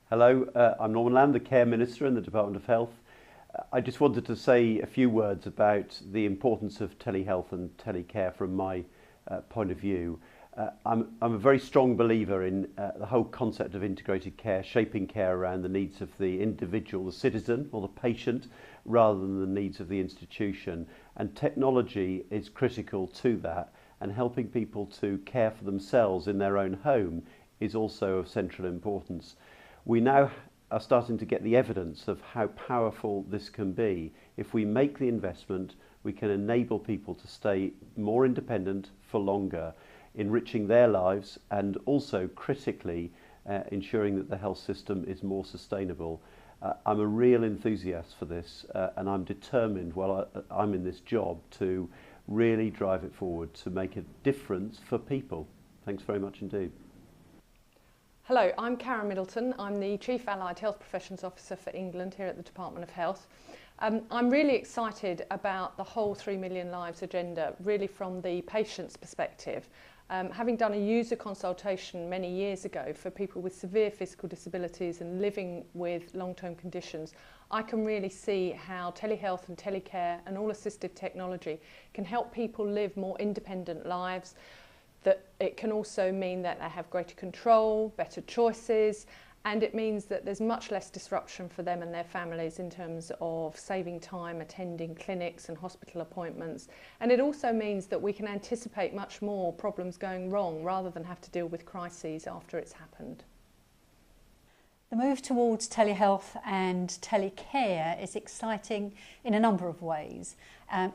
Hello, I'm Norman Lamb, the Care Minister in the Department of Health. I just wanted to say a few words about the importance of telehealth and telecare from my point of view. I'm a very strong believer in the whole concept of integrated care, shaping care around the needs of the individual, the citizen or the patient, rather than the needs of the institution. And technology is critical to that, and helping people to care for themselves in their own home is also of central importance. We now are starting to get the evidence of how powerful this can be. If we make the investment, we can enable people to stay more independent for longer, enriching their lives and also critically ensuring that the health system is more sustainable. I'm a real enthusiast for this and I'm determined while I'm in this job to really drive it forward to make a difference for people. Thanks very much indeed. Hello, I'm Karen Middleton. I'm the Chief Allied Health Professions Officer for England here at the Department of Health. I'm really excited about the whole 3 Million Lives agenda, really from the patient's perspective. Having done a user consultation many years ago for people with severe physical disabilities and living with long-term conditions, I can really see how telehealth and telecare and all assistive technology can help people live more independent lives. That it can also mean that they have greater control, better choices, and it means that there's much less disruption for them and their families in terms of saving time attending clinics and hospital appointments. And it also means that we can anticipate much more problems going wrong rather than have to deal with crises after it's happened. The move towards telehealth and telecare is exciting in a number of ways.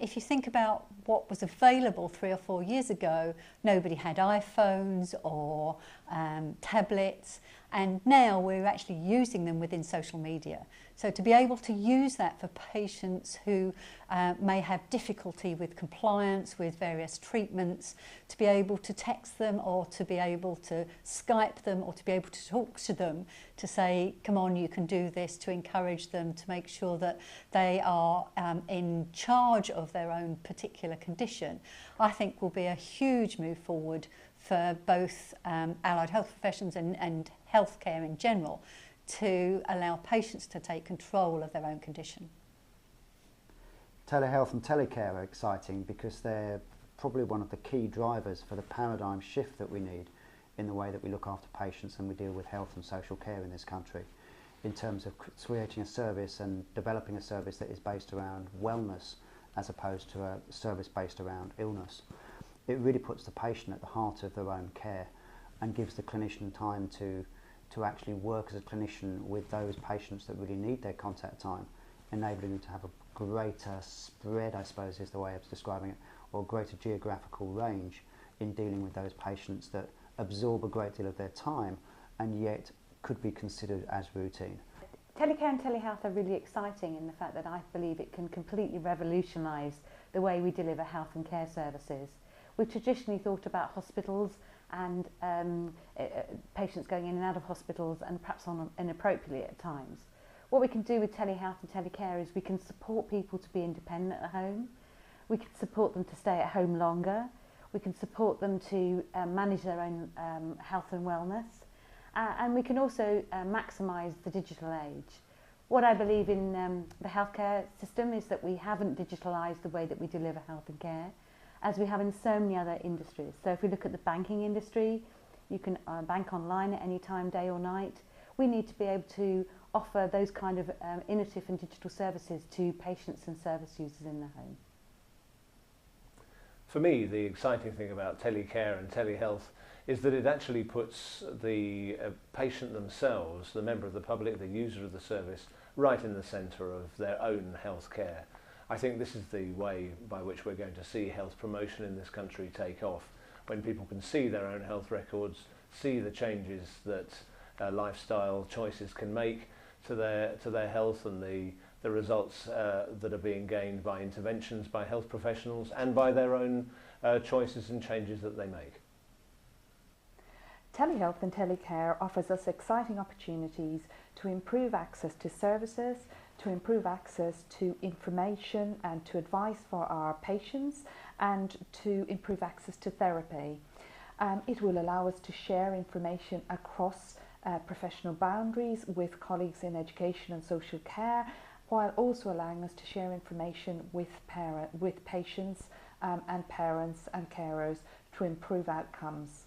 If you think about what was available 3 or 4 years ago, nobody had iPhones or tablets, and now we're actually using them within social media. So to be able to use that for patients who may have difficulty with compliance with various treatments, to be able to text them or to be able to Skype them or to be able to talk to them to say, come on, you can do this, to encourage them to make sure that they are in charge of their own particular condition, I think will be a huge move forward for both allied health professions and healthcare in general, to allow patients to take control of their own condition. Telehealth and telecare are exciting because they're probably one of the key drivers for the paradigm shift that we need in the way that we look after patients and we deal with health and social care in this country, in terms of creating a service and developing a service that is based around wellness as opposed to a service based around illness. It really puts the patient at the heart of their own care and gives the clinician time to actually work as a clinician with those patients that really need their contact time, enabling them to have a greater spread, I suppose is the way of describing it, or greater geographical range in dealing with those patients that absorb a great deal of their time and yet could be considered as routine. Telecare and telehealth are really exciting in the fact that I believe it can completely revolutionise the way we deliver health and care services. We've traditionally thought about hospitals and patients going in and out of hospitals and perhaps inappropriately at times. What we can do with telehealth and telecare is we can support people to be independent at home, we can support them to stay at home longer, we can support them to manage their own health and wellness, and we can also maximise the digital age. What I believe in the healthcare system is that we haven't digitalised the way that we deliver health and care, as we have in so many other industries. So if we look at the banking industry, you can bank online at any time, day or night. We need to be able to offer those kind of innovative and digital services to patients and service users in the home. For me, the exciting thing about telecare and telehealth is that it actually puts the patient themselves, the member of the public, the user of the service, right in the centre of their own health care. I think this is the way by which we're going to see health promotion in this country take off, when people can see their own health records, see the changes that lifestyle choices can make to their health and the results that are being gained by interventions by health professionals and by their own choices and changes that they make. Telehealth and telecare offers us exciting opportunities to improve access to services, to improve access to information and to advice for our patients, and to improve access to therapy. It will allow us to share information across professional boundaries with colleagues in education and social care, while also allowing us to share information with patients and parents and carers to improve outcomes.